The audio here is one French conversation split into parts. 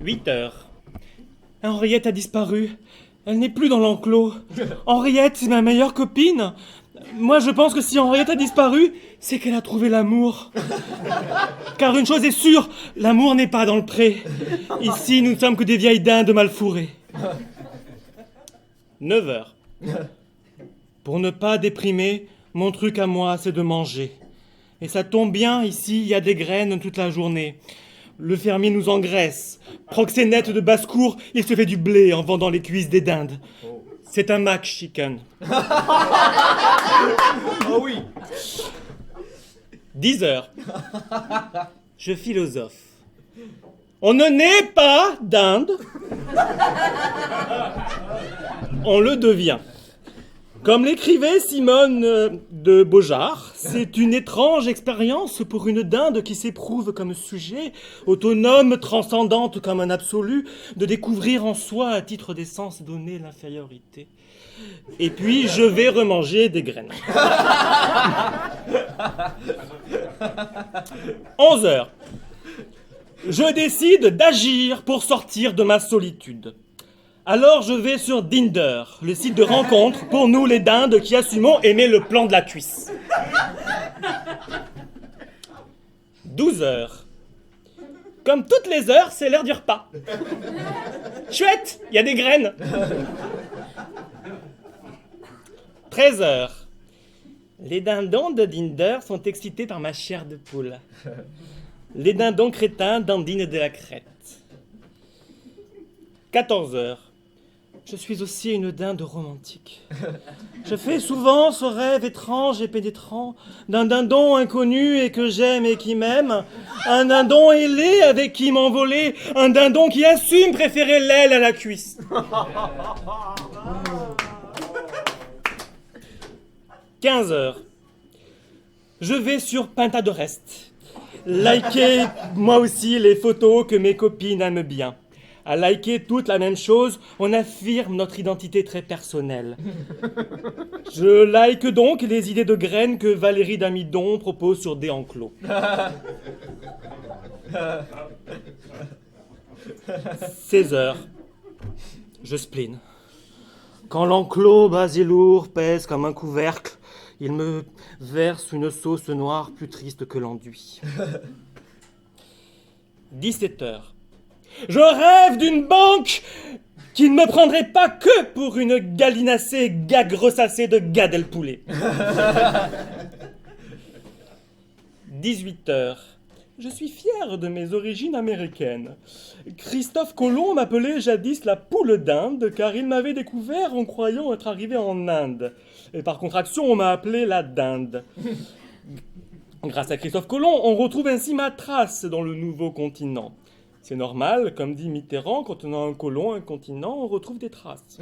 8h. Henriette a disparu. Elle n'est plus dans l'enclos. Henriette, c'est ma meilleure copine. Moi, je pense que si Henriette a disparu, c'est qu'elle a trouvé l'amour. Car une chose est sûre, l'amour n'est pas dans le pré. Ici, nous ne sommes que des vieilles dindes mal fourrées. 9h. Pour ne pas déprimer, mon truc à moi, c'est de manger. Et ça tombe bien, ici, il y a des graines toute la journée. Le fermier nous engraisse. Proxénète de basse-cour, il se fait du blé en vendant les cuisses des dindes. C'est un mac chicken. Oh oui. 10h. Je philosophe. On ne naît pas d'Inde. On le devient. Comme l'écrivait Simone de Beaujard, c'est une étrange expérience pour une dinde qui s'éprouve comme sujet, autonome, transcendante comme un absolu, de découvrir en soi, à titre d'essence donnée, l'infériorité. Et puis, je vais remanger des graines. 11h. Je décide d'agir pour sortir de ma solitude. Alors je vais sur Tinder, le site de rencontre pour nous les dindes qui assumons aimer le plan de la cuisse. 12h. Comme toutes les heures, c'est l'heure du repas. Chouette, il y a des graines. 13h. Les dindons de Tinder sont excités par ma chair de poule. Les dindons crétins dandinent de la crête. 14h. Je suis aussi une dinde romantique. Je fais souvent ce rêve étrange et pénétrant d'un dindon inconnu et que j'aime et qui m'aime, un dindon ailé avec qui m'envoler, un dindon qui assume préférer l'aile à la cuisse. 15h. Je vais sur Pinterest. Liker moi aussi les photos que mes copines aiment bien. À liker toute la même chose, on affirme notre identité très personnelle. Je like donc les idées de graines que Valérie Damidon propose sur des enclos. 16h. Je spleen. Quand l'enclos bas et lourd pèse comme un couvercle, il me verse une sauce noire plus triste que l'enduit. 17h. Je rêve d'une banque qui ne me prendrait pas que pour une gallinacée gag ressassée de Gad el Poulet. 18h. Je suis fier de mes origines américaines. Christophe Colomb m'appelait jadis la poule d'Inde car il m'avait découvert en croyant être arrivé en Inde. Et par contraction, on m'a appelé la dinde. Grâce à Christophe Colomb, on retrouve ainsi ma trace dans le nouveau continent. C'est normal, comme dit Mitterrand, quand on a un colon, un continent, on retrouve des traces.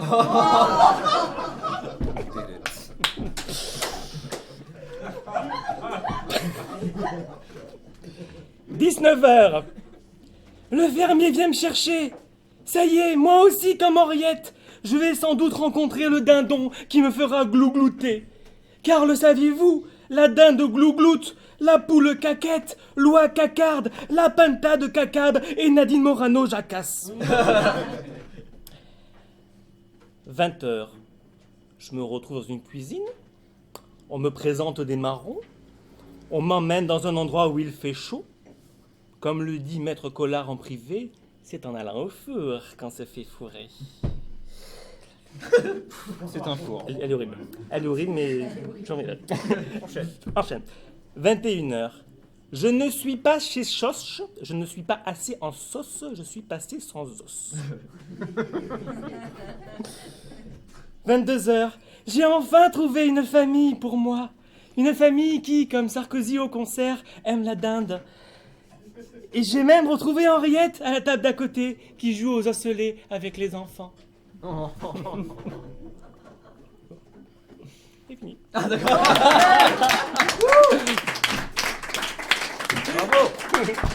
19h. Le fermier vient me chercher. Ça y est, moi aussi comme Henriette, je vais sans doute rencontrer le dindon qui me fera glouglouter. Car le saviez-vous, la dinde glougloute, la poule caquette, l'oie cacarde, la pintade cacade et Nadine Morano jacasse. 20h. Je me retrouve dans une cuisine. On me présente des marrons. On m'emmène dans un endroit où il fait chaud. Comme le dit Maître Collard en privé, c'est en allant au four quand se fait fourrer. C'est un four. Elle est horrible. Elle est horrible, mais j'en ai là. Enchaîne. 21h. Je ne suis pas chez Choche, je ne suis pas assez en sauce, je suis passé sans os. 22h. J'ai enfin trouvé une famille pour moi. Une famille qui, comme Sarkozy au concert, aime la dinde. Et j'ai même retrouvé Henriette à la table d'à côté, qui joue aux osselets avec les enfants. C'est fini. Ah d'accord. Bravo.